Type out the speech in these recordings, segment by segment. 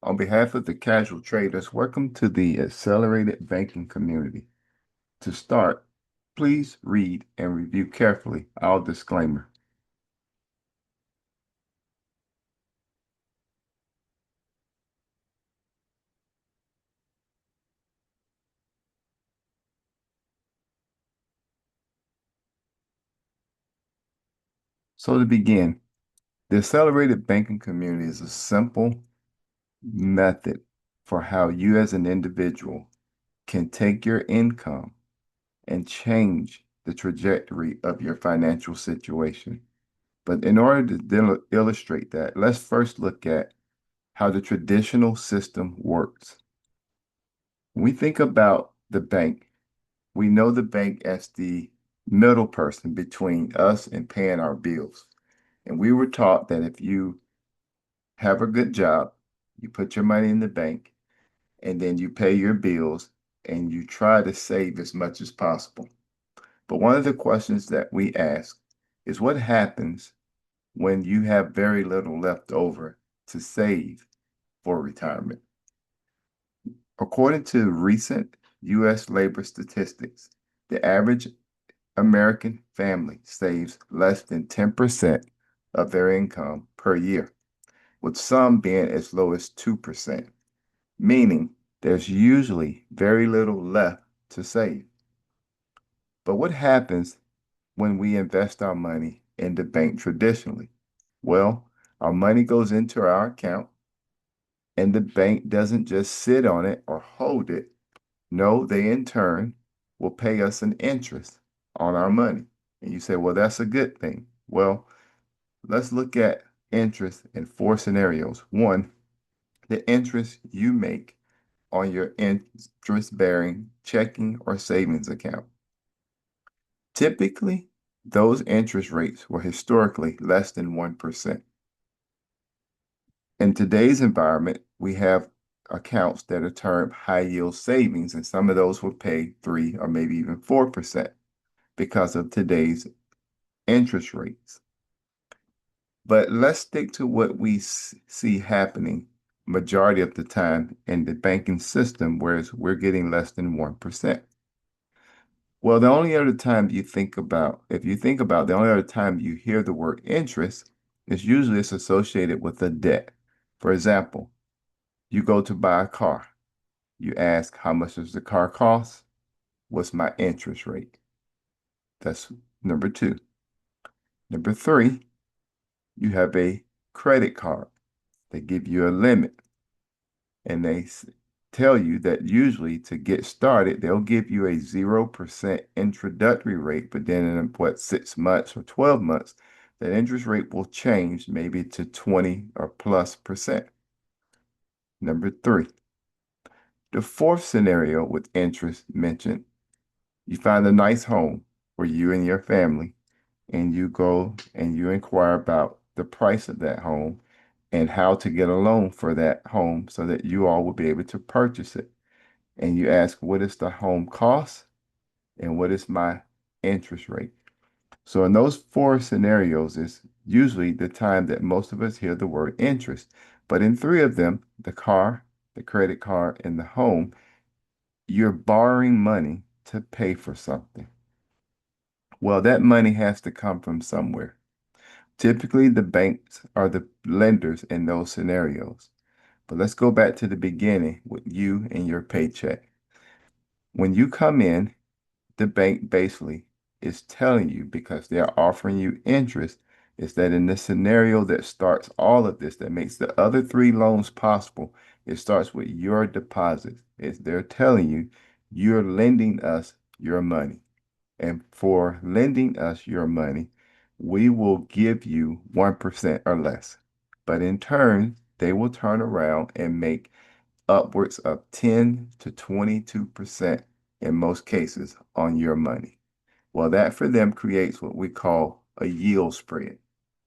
On behalf of the casual traders, welcome to the accelerated banking community. To start, please read and review carefully our disclaimer. So to begin, the accelerated banking community is a simple method for how you as an individual can take your income and change the trajectory of your financial situation. But in order to illustrate that, let's first look at how the traditional system works. When we think about the bank, we know the bank as the middle person between us and paying our bills. And we were taught that if you have a good job, you put your money in the bank, and then you pay your bills and you try to save as much as possible. But one of the questions that we ask is what happens when you have very little left over to save for retirement? According to recent U.S. labor statistics, the average American family saves less than 10% of their income per year, with some being as low as 2%, meaning there's usually very little left to save. But what happens when we invest our money in the bank traditionally? Well, our money goes into our account, and the bank doesn't just sit on it or hold it. No, they in turn will pay us an interest on our money. And you say, well, that's a good thing. Well, let's look at interest in four scenarios. One, the interest you make on your interest-bearing checking or savings account. Typically, those interest rates were historically less than 1%. In today's environment, we have accounts that are termed high yield savings, and some of those will pay 3 or maybe even 4% because of today's interest rates. But let's stick to what we see happening majority of the time in the banking system, whereas we're getting less than 1%. Well, the only other time you think about, if you think about the only other time you hear the word interest is usually it's associated with a debt. For example, you go to buy a car. You ask, how much does the car cost? What's my interest rate? That's number two. Number three, you have a credit card. They give you a limit and they tell you that usually to get started, they'll give you a 0% introductory rate, but then in what, 6 months or 12 months, that interest rate will change maybe to 20 or plus percent. Number three, the fourth scenario with interest mentioned, you find a nice home for you and your family, and you go and you inquire about the price of that home and how to get a loan for that home so that you all will be able to purchase it. And you ask, what is the home cost and what is my interest rate? So in those four scenarios is usually the time that most of us hear the word interest. But in three of them, the car, the credit card, and the home, you're borrowing money to pay for something. Well, that money has to come from somewhere. Typically, the banks are the lenders in those scenarios. But let's go back to the beginning with you and your paycheck. When you come in, the bank basically is telling you because they're offering you interest, is that in the scenario that starts all of this, that makes the other three loans possible, it starts with your deposits. They're telling you you're lending us your money. And for lending us your money, we will give you 1% or less. But in turn, they will turn around and make upwards of 10 to 22% in most cases on your money. Well, that for them creates what we call a yield spread.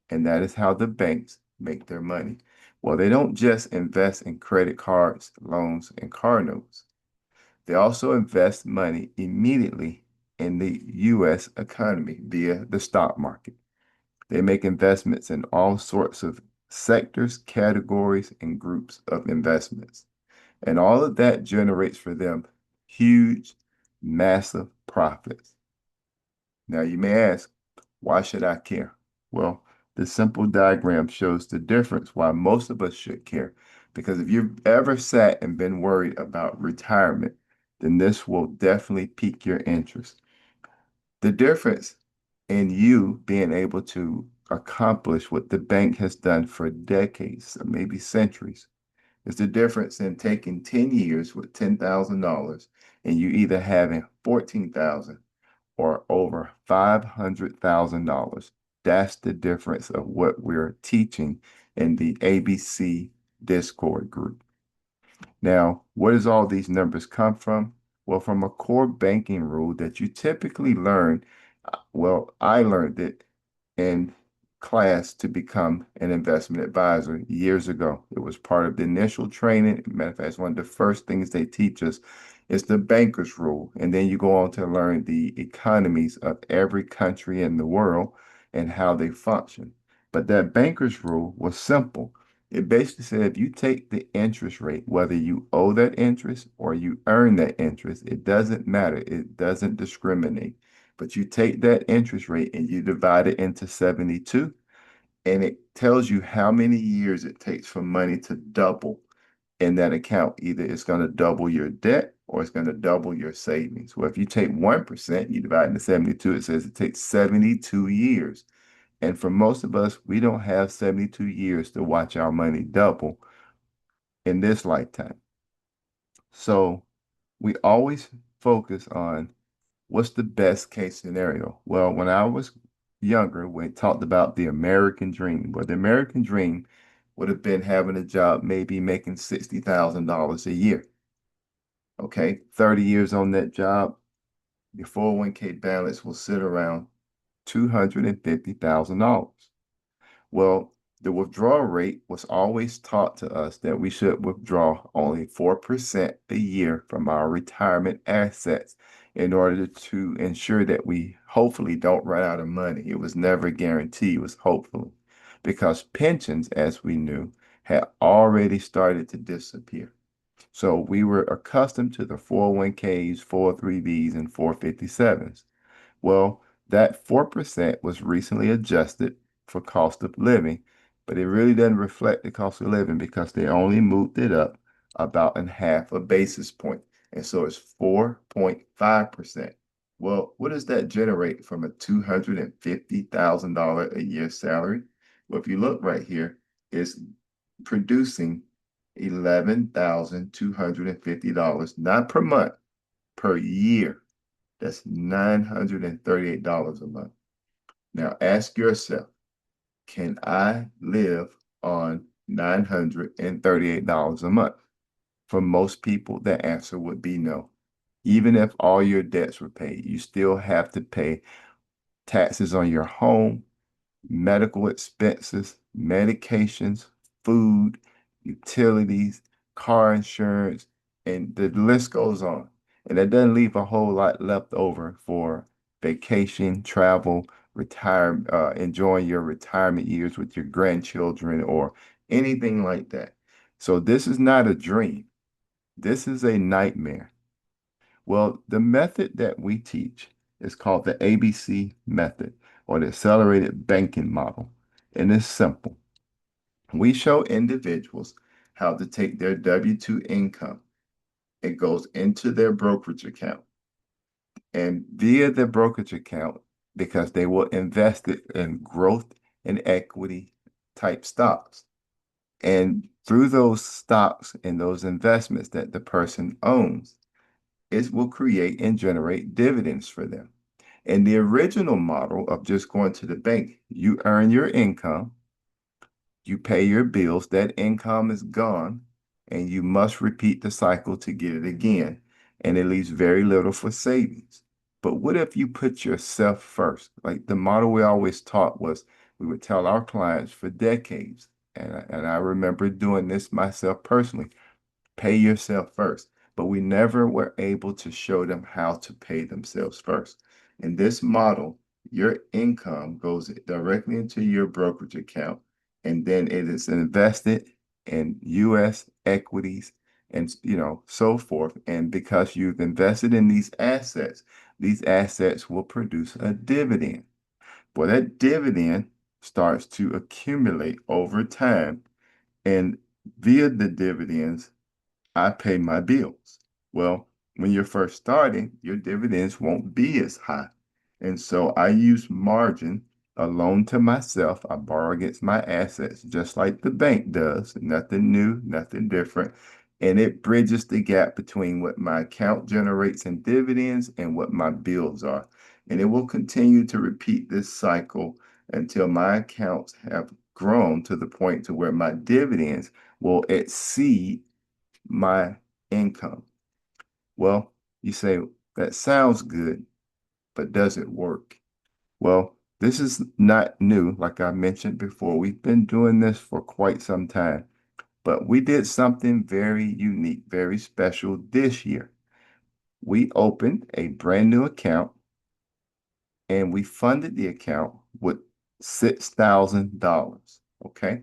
And that is how the banks make their money. Well, they don't just invest in credit cards, loans, and car notes. They also invest money immediately in the U.S. economy via the stock market. They make investments in all sorts of sectors, categories, and groups of investments. And all of that generates for them huge, massive profits. Now, you may ask, why should I care? Well, the simple diagram shows the difference why most of us should care. Because if you've ever sat and been worried about retirement, then this will definitely pique your interest. The difference in you being able to accomplish what the bank has done for decades, or maybe centuries, is the difference in taking 10 years with $10,000 and you either having 14,000 or over $500,000. That's the difference of what we're teaching in the ABC Discord group. Now, where does all these numbers come from? Well, from a core banking rule that you typically learn. Well, I learned it in class to become an investment advisor years ago. It was part of the initial training. Matter of fact, it's one of the first things they teach us is the banker's rule. And then you go on to learn the economies of every country in the world and how they function. But that banker's rule was simple. It basically said if you take the interest rate, whether you owe that interest or you earn that interest, it doesn't matter. It doesn't discriminate. But you take that interest rate and you divide it into 72, and it tells you how many years it takes for money to double in that account. Either it's going to double your debt or it's going to double your savings. Well, if you take 1%, you divide into 72, it says it takes 72 years. And for most of us, we don't have 72 years to watch our money double in this lifetime. So we always focus on what's the best case scenario. Well, when I was younger, we talked about the American dream. Well, the American dream would have been having a job, maybe making $60,000 a year. Okay, 30 years on that job, your 401k balance will sit around $250,000. Well, the withdrawal rate was always taught to us that we should withdraw only 4% a year from our retirement assets in order to ensure that we hopefully don't run out of money. It was never guaranteed, it was hopefully, because pensions, as we knew, had already started to disappear. So we were accustomed to the 401ks, 403bs, and 457s. Well, that 4% was recently adjusted for cost of living, but it really doesn't reflect the cost of living because they only moved it up about in half a basis point. And so it's 4.5%. Well, what does that generate from a $250,000 a year salary? Well, if you look right here, it's producing $11,250, not per month, per year. That's $938 a month. Now ask yourself, can I live on $938 a month? For most people, the answer would be no. Even if all your debts were paid, you still have to pay taxes on your home, medical expenses, medications, food, utilities, car insurance, and the list goes on. And that doesn't leave a whole lot left over for vacation, travel, retire, enjoying your retirement years with your grandchildren or anything like that. So this is not a dream. This is a nightmare. Well, the method that we teach is called the ABC method or the accelerated banking model. And it's simple. We show individuals how to take their W-2 income. It goes into their brokerage account. And via the brokerage account, because they will invest it in growth and equity type stocks. And through those stocks and those investments that the person owns, it will create and generate dividends for them. In the original model of just going to the bank, you earn your income, you pay your bills, that income is gone, and you must repeat the cycle to get it again. And it leaves very little for savings. But what if you put yourself first? Like the model we always taught was we would tell our clients for decades, and I remember doing this myself personally, pay yourself first. But we never were able to show them how to pay themselves first. In this model, your income goes directly into your brokerage account and then it is invested in U.S. equities and so forth. And because you've invested in these assets will produce a dividend. Well, that dividend starts to accumulate over time, and via the dividends, I pay my bills. Well, when you're first starting, your dividends won't be as high. And so I use margin, a loan to myself. I borrow against my assets, just like the bank does. Nothing new, nothing different. And it bridges the gap between what my account generates in dividends and what my bills are. And it will continue to repeat this cycle until my accounts have grown to the point to where my dividends will exceed my income. Well, you say that sounds good, but does it work? Well, this is not new. Like I mentioned before, we've been doing this for quite some time, but we did something very unique, very special this year. We opened a brand new account and we funded the account with $6,000. Okay.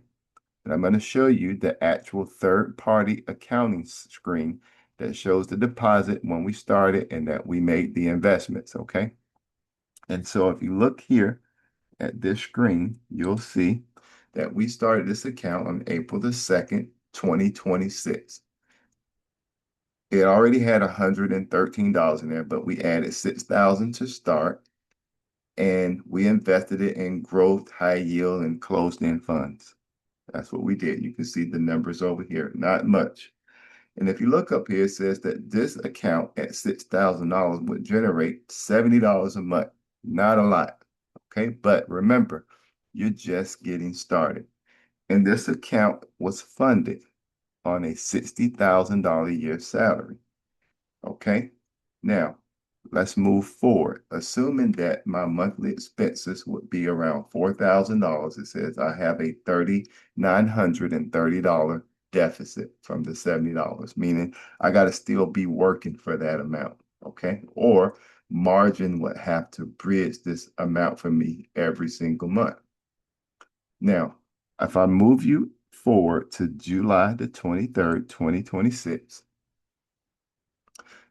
And I'm going to show you the actual third-party accounting screen that shows the deposit when we started and that we made the investments, okay? And so if you look here at this screen, you'll see that we started this account on April the 2nd, 2026. It already had $113 in there, but we added 6,000 to start, and we invested it in growth, high yield, and closed-end funds. That's what we did. You can see the numbers over here, not much. And if you look up here, it says that this account at $6,000 would generate $70 a month. Not a lot. Okay. But remember, you're just getting started. And this account was funded on a $60,000 a year salary. Okay. Now, let's move forward. Assuming that my monthly expenses would be around $4,000, it says I have a $3,930 deficit from the $70, meaning I got to still be working for that amount. Okay. Or margin would have to bridge this amount for me every single month. Now, if I move you forward to July the 23rd, 2026,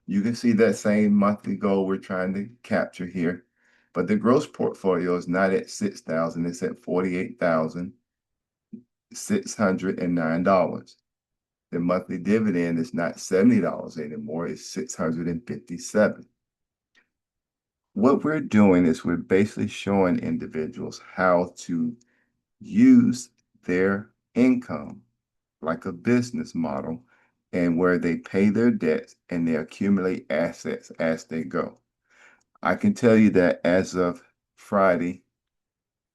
you can see that same monthly goal we're trying to capture here, but the gross portfolio is not at 6,000, it's at $48,609. The monthly dividend is not $70 anymore, it's $657. What we're doing is we're basically showing individuals how to use their income like a business model and where they pay their debts and they accumulate assets as they go. I can tell you that as of Friday,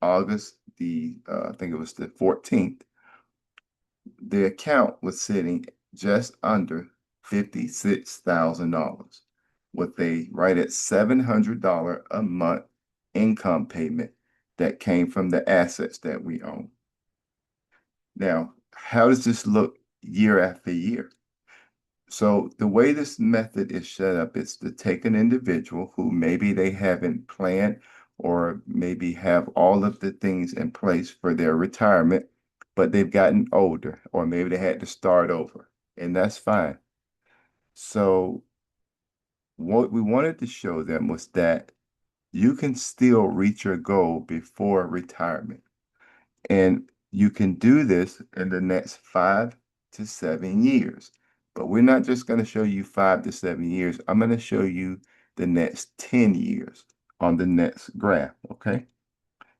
August I think it was the 14th, the account was sitting just under $56,000 with a right at $700 a month income payment that came from the assets that we own. Now, how does this look year after year? So the way this method is set up is to take an individual who maybe they haven't planned or maybe have all of the things in place for their retirement, but they've gotten older or maybe they had to start over, and that's fine. So what we wanted to show them was that you can still reach your goal before retirement. And you can do this in the next 5 to 7 years. But we're not just going to show you 5 to 7 years. I'm going to show you the next 10 years on the next graph. Okay.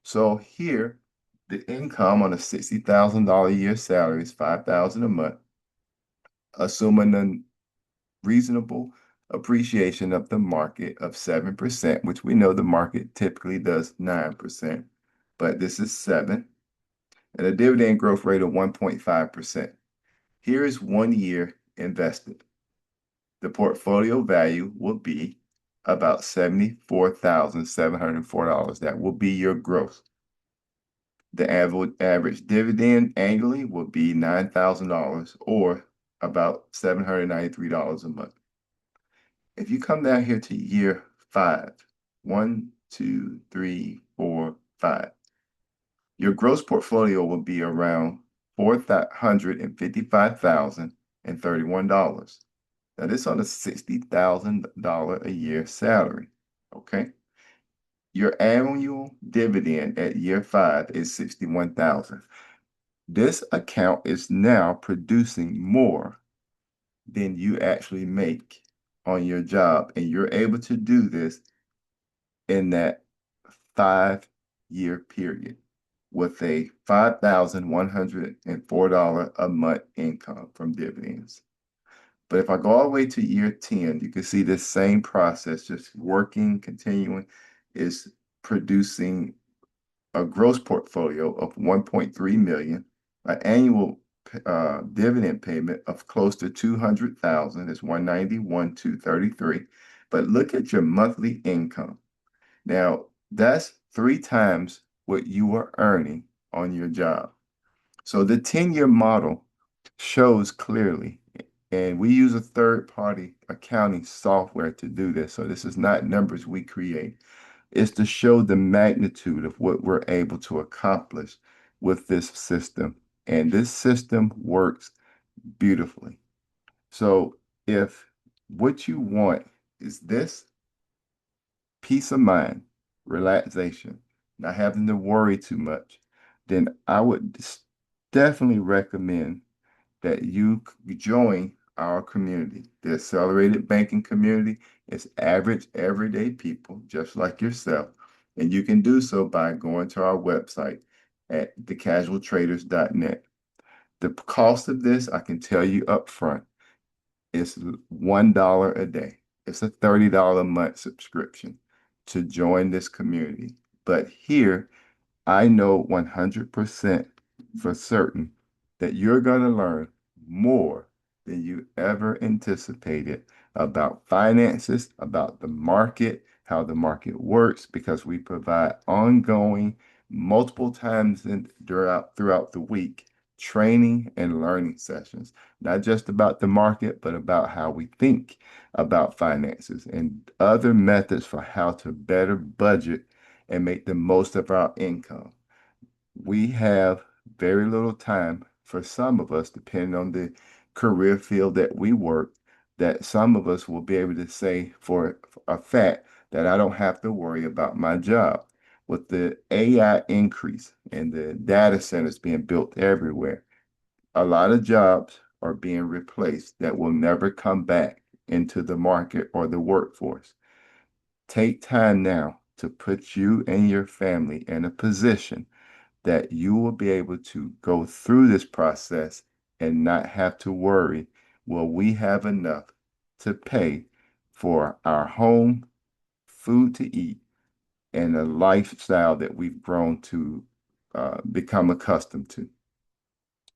So here, the income on a $60,000 a year salary is $5,000 a month, assuming a reasonable appreciation of the market of 7%, which we know the market typically does 9%, but this is 7, and a dividend growth rate of 1.5%. Here is 1 year invested. The portfolio value will be about $74,704. That will be your growth. The average dividend annually will be $9,000 or about $793 a month. If you come down here to year 5, 1, 2, 3, 4, 5, Your gross portfolio will be around $455,031. Now, this on a $60,000 a year salary. Okay. Your annual dividend at year 5 is 61,000. This account is now producing more than you actually make on your job. And you're able to do this in that 5 year period with a $5,104 a month income from dividends. But if I go all the way to year 10, you can see this same process, just working, continuing, is producing a gross portfolio of 1.3 million, an annual dividend payment of close to 200,000 is 191,233. But look at your monthly income. Now, that's 3 times what you were earning on your job. So the 10-year model shows clearly, and we use a third-party accounting software to do this. So this is not numbers we create. It's to show the magnitude of what we're able to accomplish with this system. And this system works beautifully. So if what you want is this, peace of mind, relaxation, not having to worry too much, then I would definitely recommend that you join our community. The accelerated banking community is average, everyday people just like yourself. And you can do so by going to our website at thecasualtraders.net. The cost of this, I can tell you up front, is $1 a day. It's a $30 a month subscription to join this community. But here, I know 100% for certain that you're going to learn more than you ever anticipated about finances, about the market, how the market works, because we provide ongoing, multiple times throughout the week, training and learning sessions, not just about the market, but about how we think about finances and other methods for how to better budget and make the most of our income. We have very little time for some of us, depending on the career field that we work, that some of us will be able to say for a fact that I don't have to worry about my job. With the AI increase and the data centers being built everywhere, a lot of jobs are being replaced that will never come back into the market or the workforce. Take time now to put you and your family in a position that you will be able to go through this process and not have to worry, will we have enough to pay for our home, food to eat, and a lifestyle that we've grown to become accustomed to?